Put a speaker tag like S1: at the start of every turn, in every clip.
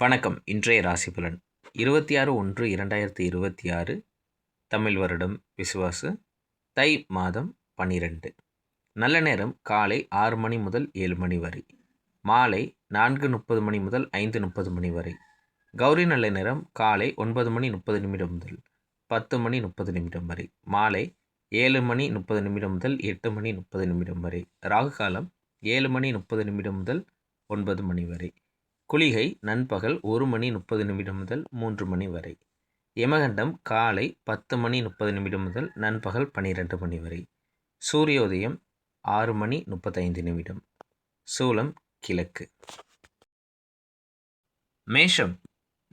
S1: வணக்கம். இன்றைய ராசி பலன் 26/1/2026 தமிழ் வருடம் விசுவாசு தை மாதம் 12. நல்ல நேரம் காலை 6 மணி முதல் 7 மணி வரை, மாலை 4:30 மணி முதல் 5:30 மணி வரை. கௌரி நல்ல நேரம் காலை 9 மணி 30 நிமிடம் முதல் 10 மணி 30 நிமிடம் வரை, மாலை 7 மணி 30 நிமிடம் முதல் 8 மணி 30 நிமிடம் வரை. ராகு காலம் 7 மணி 30 நிமிடம் முதல் 9 மணி வரை. குளிகை நண்பகல் 1 மணி 30 நிமிடம் முதல் 3 மணி வரை. யமகண்டம் காலை 10 மணி 30 நிமிடம் முதல் நண்பகல் 12 மணி வரை. சூரியோதயம் 6 மணி 35 நிமிடம். சூலம் கிழக்கு. மேஷம்.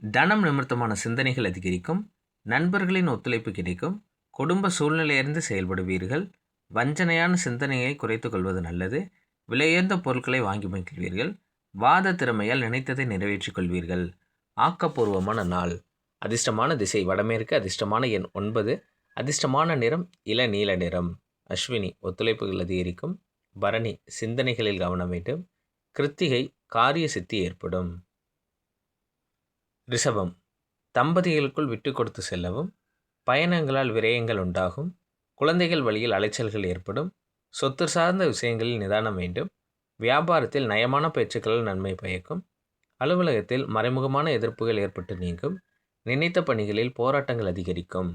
S1: தனம் நிமித்தமான சிந்தனைகள் அதிகரிக்கும். நண்பர்களின் ஒத்துழைப்பு கிடைக்கும். குடும்ப சூழ்நிலையறிந்து செயல்படுவீர்கள். வஞ்சனையான சிந்தனையை குறைத்துக் கொள்வது நல்லது. விலையுயர்ந்த பொருட்களை வாங்கி மகிழ்வீர்கள். வாத திறமையால் நினைத்ததை நிறைவேற்றிக் கொள்வீர்கள். ஆக்கப்பூர்வமான நாள். அதிர்ஷ்டமான திசை வடமேற்கு. அதிர்ஷ்டமான எண் 9. அதிர்ஷ்டமான நிறம் இளநீல நிறம். அஸ்வினி ஒத்துழைப்புகள் அதிகரிக்கும். பரணி சிந்தனைகளில் கவனம் வேண்டும். கிருத்திகை காரிய சித்தி ஏற்படும். ரிஷபம். தம்பதிகளுக்குள் விட்டு கொடுத்து செல்லவும். பயணங்களால் விரயங்கள் உண்டாகும். குழந்தைகள் வழியில் அலைச்சல்கள் ஏற்படும். சொத்து சார்ந்த விஷயங்களில் நிதானம் வேண்டும். வியாபாரத்தில் நயமான பேச்சுக்களால் நன்மை பயக்கும். அலுவலகத்தில் மறைமுகமான எதிர்ப்புகள் ஏற்பட்டு நீங்கும். நினைத்த பணிகளில் போராட்டங்கள் அதிகரிக்கும்.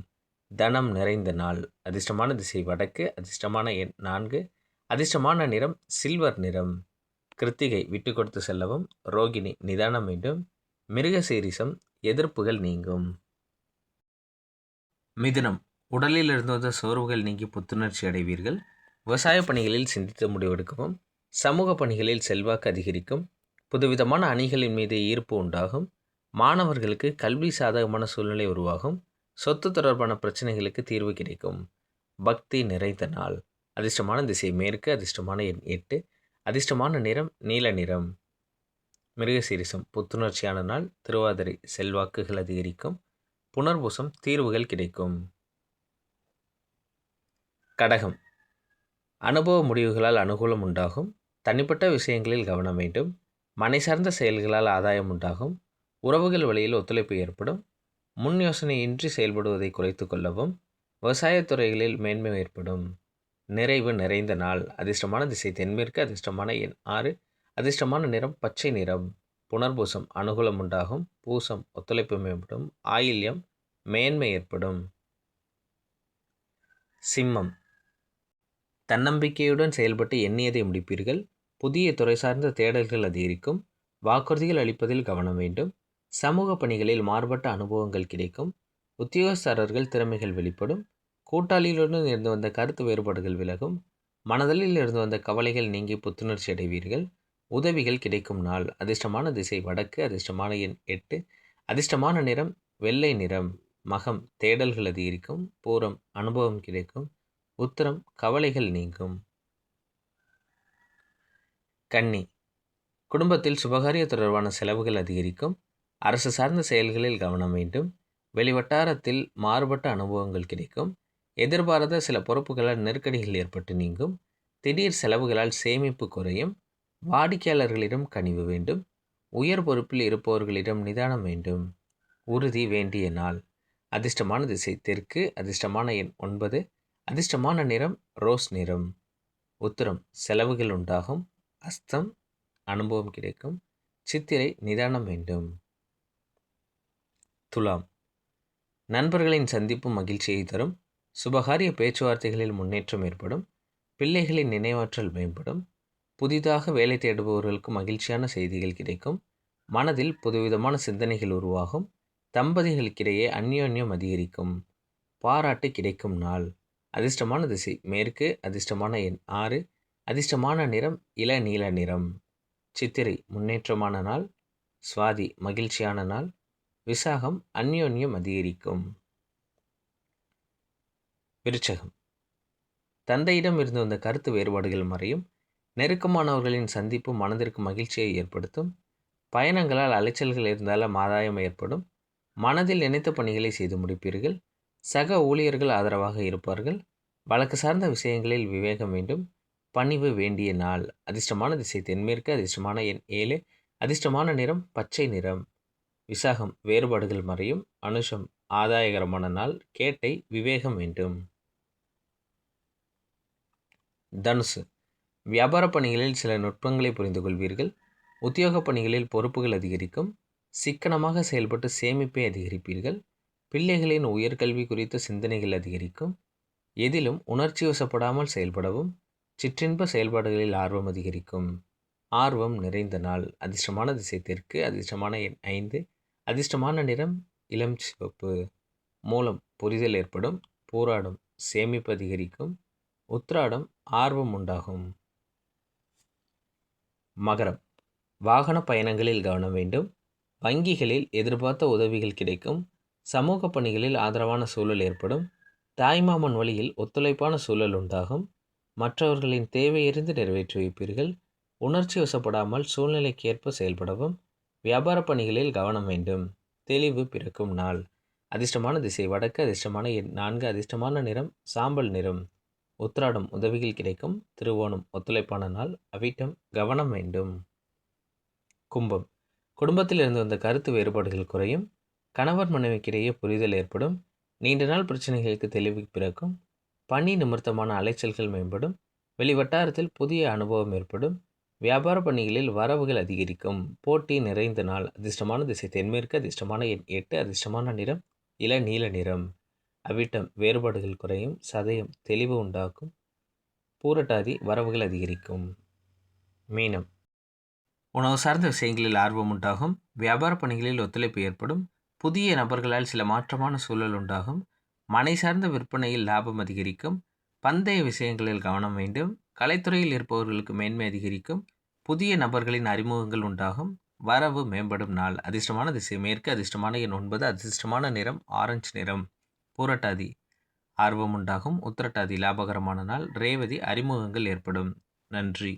S1: தனம் நிறைந்த நாள். அதிர்ஷ்டமான திசை வடக்கு. அதிர்ஷ்டமான எண் 4. அதிர்ஷ்டமான நிறம் சில்வர் நிறம். கிருத்திகை விட்டு கொடுத்து செல்லவும். ரோகிணி நிதானம் வேண்டும். மிருகசீரிசம் எதிர்ப்புகள் நீங்கும். மிதுனம். உடலில் இருந்து வந்த சோர்வுகள் நீங்கி புத்துணர்ச்சி அடைவீர்கள். விவசாய பணிகளில் சிந்தித்து முடிவெடுக்கவும். சமூக பணிகளில் செல்வாக்கு அதிகரிக்கும். புதுவிதமான அணிகளின் மீது ஈர்ப்பு உண்டாகும். மாணவர்களுக்கு கல்வி சாதகமான சூழ்நிலை உருவாகும். சொத்து தொடர்பான பிரச்சனைகளுக்கு தீர்வு கிடைக்கும். பக்தி நிறைந்த நாள். அதிர்ஷ்டமான திசை மேற்கு. அதிர்ஷ்டமான எண் 8. அதிர்ஷ்டமான நிறம் நீல நிறம். மிருகசீரிசம் புத்துணர்ச்சியான நாள். திருவாதிரை செல்வாக்குகள் அதிகரிக்கும். புனர்பூசம் தீர்வுகள் கிடைக்கும். கடகம். அனுபவ முடிவுகளால் அனுகூலம் உண்டாகும். தனிப்பட்ட விஷயங்களில் கவனம் வேண்டும். மனை சார்ந்த செயல்களால் ஆதாயம் உண்டாகும். உறவுகள் வழியில் ஒத்துழைப்பு ஏற்படும். முன் யோசனையின்றி செயல்படுவதை குறைத்து கொள்ளவும். விவசாயத்துறைகளில் மேன்மை ஏற்படும். நிறைவு நிறைந்த நாள். அதிர்ஷ்டமான திசை தென்மேற்கு. அதிர்ஷ்டமான எண் 6. அதிர்ஷ்டமான நிறம் பச்சை நிறம். புனர்பூசம் அனுகூலம் உண்டாகும். பூசம் ஒத்துழைப்பு மேம்படும். ஆயில்யம் மேன்மை ஏற்படும். சிம்மம். தன்னம்பிக்கையுடன் செயல்பட்டு எண்ணியதை முடிப்பீர்கள். புதிய துறை சார்ந்த தேடல்கள் அதிகரிக்கும். வாக்குறுதிகள் அளிப்பதில் கவனம் வேண்டும். சமூக பணிகளில் மாறுபட்ட அனுபவங்கள் கிடைக்கும். உத்தியோகஸ்தரர்கள் திறமைகள் வெளிப்படும். கூட்டாளிகளுடன் இருந்து வந்த கருத்து வேறுபாடுகள் விலகும். மனதளில் இருந்து வந்த கவலைகள் நீங்கி புத்துணர்ச்சி அடைவீர்கள். உதவிகள் கிடைக்கும் நாள். அதிர்ஷ்டமான திசை வடக்கு. அதிர்ஷ்டமான எண் 8. அதிர்ஷ்டமான நிறம் வெள்ளை நிறம். மகம் தேடல்கள் அதிகரிக்கும். பூரம் அனுபவம் கிடைக்கும். உத்திரம் கவலைகள் நீங்கும். கன்னி. குடும்பத்தில் சுபகாரிய தொடர்பான செலவுகள் அதிகரிக்கும். அரசு சார்ந்த செயல்களில் கவனம் வேண்டும். வெளிவட்டாரத்தில் மாறுபட்ட அனுபவங்கள் கிடைக்கும். எதிர்பாராத சில பொறுப்புகளால் நெருக்கடிகள் ஏற்பட்டு நீங்கும். திடீர் செலவுகளால் சேமிப்பு குறையும். வாடிக்கையாளர்களிடம் கனிவு வேண்டும். உயர் பொறுப்பில் இருப்பவர்களிடம் நிதானம் வேண்டும். உறுதி வேண்டிய நாள். அதிர்ஷ்டமான திசை தெற்கு. அதிர்ஷ்டமான எண் 9. அதிர்ஷ்டமான நிறம் ரோஸ் நிறம். உத்திரம் செலவுகள் உண்டாகும். அஸ்தம் அனுபவம் கிடைக்கும். சித்திரை நிதானம் வேண்டும். துலாம். நண்பர்களின் சந்திப்பு மகிழ்ச்சியை தரும். சுபகாரிய பேச்சுவார்த்தைகளில் முன்னேற்றம் ஏற்படும். பிள்ளைகளின் நினைவாற்றல் மேம்படும். புதிதாக வேலை தேடுபவர்களுக்கு மகிழ்ச்சியான செய்திகள் கிடைக்கும். மனதில் புதுவிதமான சிந்தனைகள் உருவாகும். தம்பதிகளுக்கிடையே அந்யோன்யம் அதிகரிக்கும். பாராட்டு கிடைக்கும் நாள். அதிர்ஷ்டமான திசை மேற்கு. அதிர்ஷ்டமான எண் 6. அதிர்ஷ்டமான நிறம் இளநீல நிறம். சித்திரை முன்னேற்றமான நாள். சுவாதி மகிழ்ச்சியான நாள். விசாகம் அந்யோன்யம் அதிகரிக்கும். விருச்சகம். தந்தையிடம் இருந்து வந்த கருத்து வேறுபாடுகள் மறையும். நெருக்கமானவர்களின் சந்திப்பு மனதிற்கு மகிழ்ச்சியை ஏற்படுத்தும். பயணங்களால் அலைச்சல்கள் இருந்தாலும் ஆதாயம் ஏற்படும். மனதில் நினைத்த பணிகளை செய்து முடிப்பீர்கள். சக ஊழியர்கள் ஆதரவாக இருப்பார்கள். வழக்கு சார்ந்த விஷயங்களில் விவேகம் வேண்டும். பணிவு வேண்டிய நாள். அதிர்ஷ்டமான திசை தென்மேற்கு. அதிர்ஷ்டமான எண் 7. அதிர்ஷ்டமான நிறம் பச்சை நிறம். விசாகம் வேறுபாடுகள் மறையும். அனுஷம் ஆதாயகரமான நாள். கேட்டை விவேகம் வேண்டும். தனுசு வியாபார பணிகளில் சில நுட்பங்களை புரிந்து கொள்வீர்கள். உத்தியோக பணிகளில் பொறுப்புகள் அதிகரிக்கும். சிக்கனமாக செயல்பட்டு சேமிப்பை அதிகரிப்பீர்கள். பிள்ளைகளின் உயர்கல்வி குறித்த சிந்தனைகள் அதிகரிக்கும். எதிலும் உணர்ச்சி வசப்படாமல் செயல்படவும். சிற்றின்ப செயல்பாடுகளில் ஆர்வம் அதிகரிக்கும். ஆர்வம் நிறைந்த நாள். அதிர்ஷ்டமான திசை தெற்கு. அதிர்ஷ்டமான எண் 5. அதிர்ஷ்டமான நிறம் இளம் சிவப்பு. மூலம் புரிதல் ஏற்படும். பூராடம் சேமிப்பு அதிகரிக்கும். உத்திராடம் ஆர்வம் உண்டாகும். மகரம் வாகன பயணங்களில் கவனம் வேண்டும். வங்கிகளில் எதிர்பார்த்த உதவிகள் கிடைக்கும். சமூக பணிகளில் ஆதரவான சூழல் ஏற்படும். தாய்மாமன் வழியில் ஒத்துழைப்பான சூழல் உண்டாகும். மற்றவர்களின் தேவையறிந்து நிறைவேற்றி வைப்பீர்கள். உணர்ச்சி வசப்படாமல் சூழ்நிலைக்கேற்ப செயல்படவும். வியாபார பணிகளில் கவனம் வேண்டும். தெளிவு பிறக்கும் நாள். அதிர்ஷ்டமான திசை வடக்கு. அதிர்ஷ்டமான எண் 4. அதிர்ஷ்டமான நிறம் சாம்பல் நிறம். உத்திராடம் உதவிகள் கிடைக்கும். திருவோணம் ஒத்துழைப்பான நாள். அவிட்டம் கவனம் வேண்டும். கும்பம் குடும்பத்தில் இருந்து வந்த கருத்து வேறுபாடுகள் குறையும். கணவர் மனைவிக்கிடையே புரிதல் ஏற்படும். நீண்ட நாள் பிரச்சனைகளுக்கு தெளிவு பிறக்கும். பணி நிமித்தமான அலைச்சல்கள் மேம்படும். வெளிவட்டாரத்தில் புதிய அனுபவம் ஏற்படும். வியாபார பணிகளில் வரவுகள் அதிகரிக்கும். போட்டி நிறைந்த நாள். அதிர்ஷ்டமான திசை தென்மேற்கு. அதிர்ஷ்டமான எண் 8. அதிர்ஷ்டமான நிறம் இளநீல நிறம். அவிட்டம் வேறுபாடுகள் குறையும். சதயம் தெளிவு உண்டாக்கும். பூரட்டாதி வரவுகள் அதிகரிக்கும். மீனம் உணவு சார்ந்த விஷயங்களில் ஆர்வம் உண்டாகும். வியாபார பணிகளில் ஒத்துழைப்பு ஏற்படும். புதிய நபர்களால் சில மாற்றமான சூழல் உண்டாகும். மனை சார்ந்த விற்பனையில் லாபம் அதிகரிக்கும். பந்தய விஷயங்களில் கவனம் வேண்டும். கலைத்துறையில் இருப்பவர்களுக்கு மேன்மை அதிகரிக்கும். புதிய நபர்களின் அறிமுகங்கள் உண்டாகும். வரவு மேம்படும் நாள். அதிர்ஷ்டமான திசை மேற்கு. அதிர்ஷ்டமான எண் 9. அதிர்ஷ்டமான நிறம் ஆரஞ்சு நிறம். பூரட்டாதி ஆர்வம் உண்டாகும். உத்திரட்டாதி லாபகரமான நாள். ரேவதி அறிமுகங்கள் ஏற்படும். நன்றி.